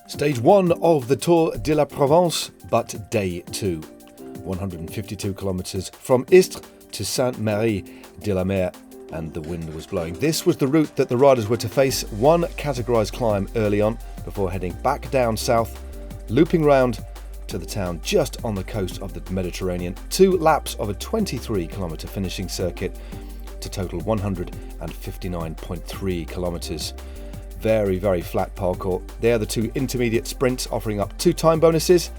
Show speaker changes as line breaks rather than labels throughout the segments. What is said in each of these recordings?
Stage 1 of the Tour de la Provence, but day 2. 152 kilometres from Istres to saintes-maries-de-la-mer, and the wind was blowing. This was the route that the riders were to face. One categorised climb early on before heading back down south, looping round to the town just on the coast of the Mediterranean. 2 laps of a 23-kilometre finishing circuit to total 159.3 kilometres. Very, very flat parkour. There are the 2 intermediate sprints offering up 2 time bonuses,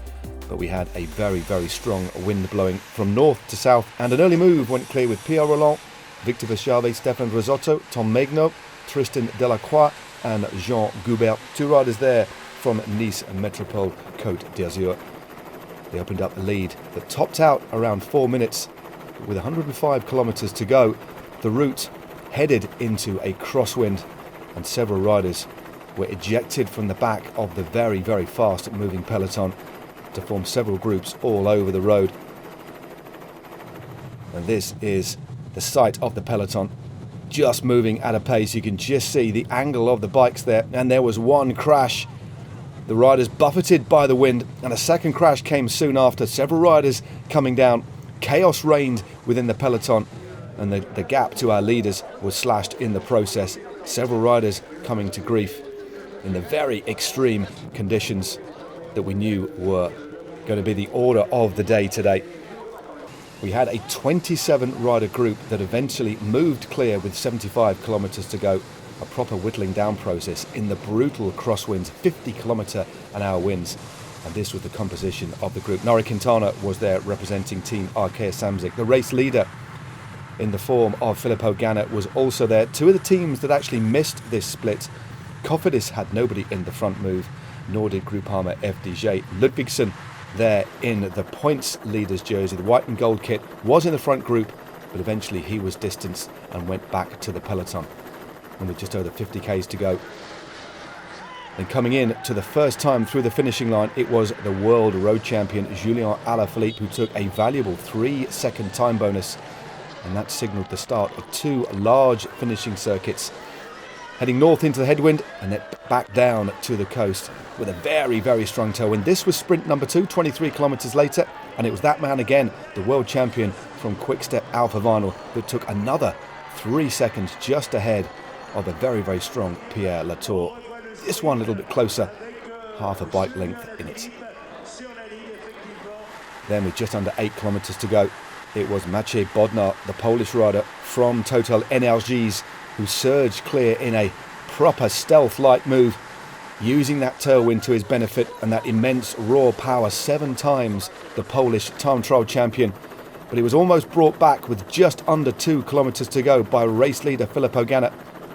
but we had a very, very strong wind blowing from north to south, and an early move went clear with Pierre Rolland, Victor Verschave, Stéphane Risotto, Tom Maigneau, Tristan Delacroix and Jean Goubert. 2 riders there from Nice Métropole Côte d'Azur. They opened up the lead that topped out around 4 minutes. With 105 kilometres to go, the route headed into a crosswind, and several riders were ejected from the back of the very, very fast moving peloton to form several groups all over the road. And this is the site of the peloton, just moving at a pace. You can just see the angle of the bikes there, and there was one crash. The riders buffeted by the wind, and a second crash came soon after. Several riders coming down. Chaos reigned within the peloton, and the gap to our leaders was slashed in the process. Several riders coming to grief in the very extreme conditions that we knew were going to be the order of the day today. We had a 27 rider group that eventually moved clear with 75 kilometres to go. A proper whittling down process in the brutal crosswinds, 50 km/h winds. And this was the composition of the group. Nori Quintana was there representing Team Arkea Samsic. The race leader in the form of Filippo Ganna was also there. 2 of the teams that actually missed this split. Cofidis had nobody in the front move, nor did Groupama FDJ. Ludvigsen there in the points leaders jersey, the white and gold kit, was in the front group, but eventually he was distanced and went back to the peloton. And with just over 50 k's to go. And coming in to the first time through the finishing line, it was the world road champion Julien Alaphilippe who took a valuable 3-second time bonus, and that signalled the start of 2 large finishing circuits, heading north into the headwind and then back down to the coast with a very, very strong tailwind. This was sprint number 2, 23 kilometres later, and it was that man again, the world champion from Quick-Step Alpha Vinyl, that took another 3 seconds just ahead of a very, very strong Pierre Latour. This one a little bit closer, half a bike length in it. Then with just under 8 kilometres to go, it was Maciej Bodnar, the Polish rider from Total Energies, who surged clear in a proper stealth-like move, using that tailwind to his benefit and that immense raw power. 7 times the Polish time trial champion. But he was almost brought back with just under 2 kilometres to go by race leader Filippo Ganna.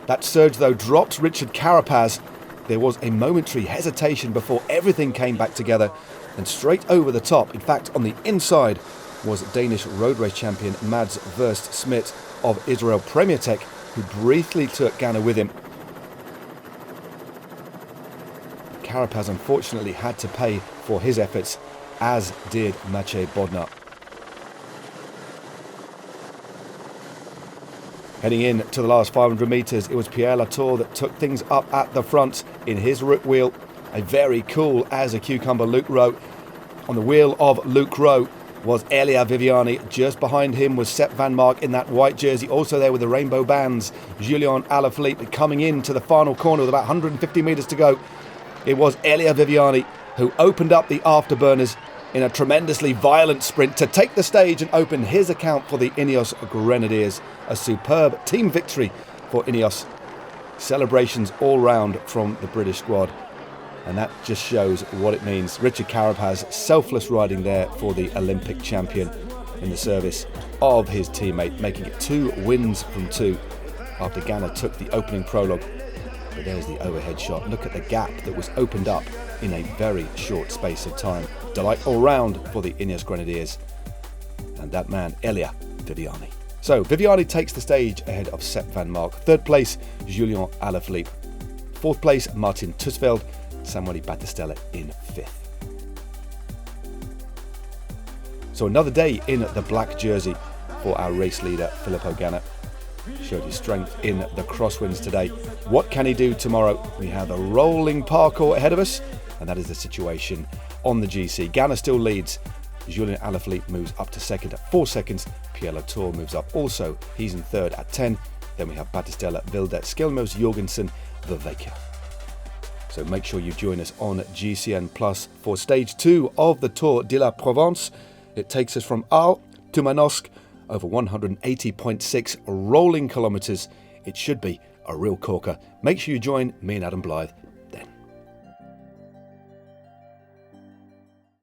That surge, though, dropped Richard Carapaz. There was a momentary hesitation before everything came back together, and straight over the top, in fact on the inside, was Danish road race champion Mads Verst Smith of Israel Premier Tech, who briefly took Ganna with him. Carapaz unfortunately had to pay for his efforts, as did Maciej Bodnar. Heading in to the last 500 metres, it was Pierre Latour that took things up at the front in his root wheel. A very cool as a cucumber Luke Rowe. On the wheel of Luke Rowe was Elia Viviani. Just behind him was Sepp Van Mark in that white jersey, also there with the rainbow bands. Julien Alaphilippe coming into the final corner with about 150 metres to go. It was Elia Viviani who opened up the afterburners in a tremendously violent sprint to take the stage and open his account for the Ineos Grenadiers. A superb team victory for Ineos. Celebrations all round from the British squad. And that just shows what it means. Richard Carapaz, selfless riding there for the Olympic champion in the service of his teammate, making it 2 wins from 2 after Ganna took the opening prologue. But there's the overhead shot. Look at the gap that was opened up in a very short space of time. Delight all round for the Ineos Grenadiers. And that man, Elia Viviani. So Viviani takes the stage ahead of Sepp Van Mark. 3rd place, Julien Alaphilippe. 4th place, Martin Tusveld. Samuel Battistella in 5th. So another day in the black jersey for our race leader, Filippo Ganna. Showed his strength in the crosswinds today. What can he do tomorrow? We have a rolling parkour ahead of us, And that is the situation on the GC. Ganna still leads. Julien Alaphilippe moves up to second at 4 seconds. Pierre Latour moves up also. He's in third at 10. Then we have Battistella, Vildet, Skjelmos, Jorgensen, Vervaeke. So make sure you join us on GCN Plus for stage 2 of the Tour de la Provence. It takes us from Arles to Manosque over 180.6 rolling kilometres. It should be a real corker. Make sure you join me and Adam Blythe